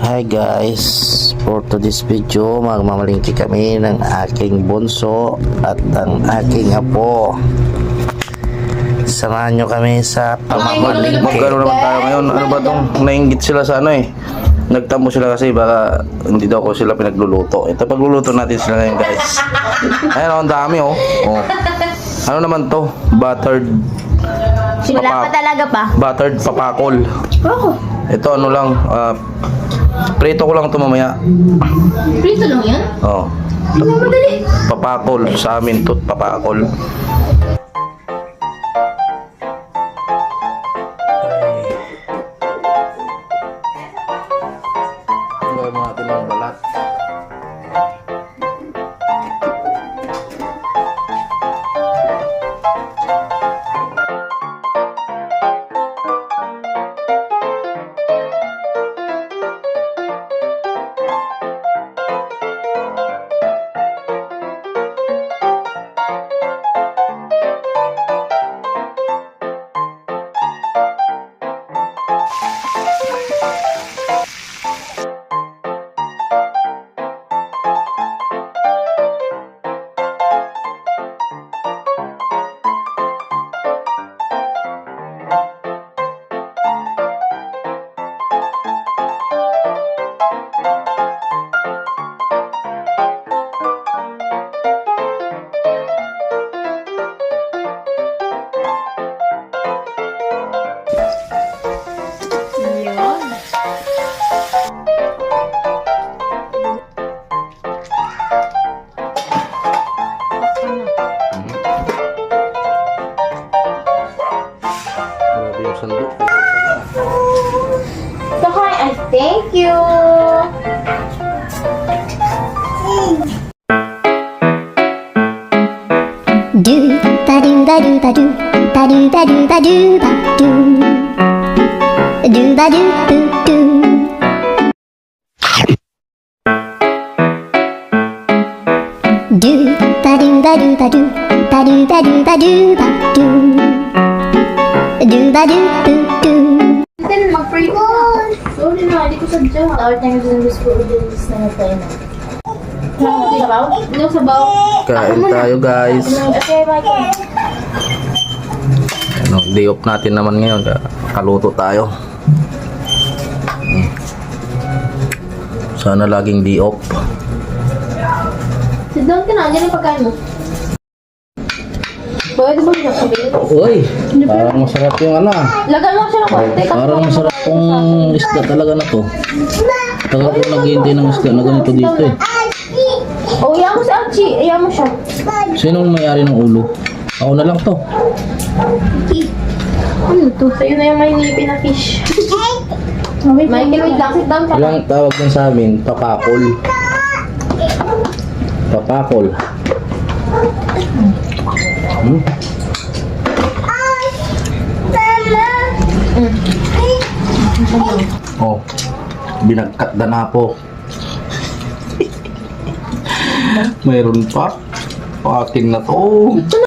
Hi guys, for today's video magmamalingki kami ng aking bunso at ang aking apo. Samahan nyo kami sa pamamalingki. Magkano naman tayo ngayon? Ano ba itong nainggit sila sa ano eh? Nagtampo sila kasi baka hindi daw ko sila pinagluluto. Ito pagluluto natin sila ngayon guys. Ayan oh, ang dami oh. Oh. Ano naman to? Buttered Wala pa talaga pa. Buttered papakol. Oh, Ito ano lang, prito ko lang ito mamaya. prito lang yan? Oh. Ano madali? Papakol sa amin to, papakol. Gawin mo natin ng balat. Grabe yung sandok. So, hi, I thank you. Do ba do ba do ba do ba do ba do ba do ba do ba do do do. Do ba do ba do ba do ba do ba do ba do ba do ba do do do. Then, mag-pray ko na. Sorry na, hindi ko sadya. All time din gusto ko din na tayo na. Sabaw? Ano sabaw? Kain tayo guys. Okay, bye. Ano, day off natin naman ngayon. Kaluto tayo. Sana laging day off. Sit down ka na, dyan yung pagkain mo. Pwede ba siya sabihin? Uy, parang masarap yung ano ah. Lagan mo siya ng konti. Parang masarap tong isda talaga na to. Tagal ko naghihintay ng isda na ganito dito eh. Oh, iyan mo si Archie. Iyan mo siya. Sinong may-ari ng ulo? Ako na lang to. Ano to? Sa'yo na yung may ngipin na fish. Michael, wait lang. Sit down ka. Ilang tawag din sa amin? Papakol. Papakol. Hmm? Oh, binagkat na po. Mayroon pa. Akin na to. Ito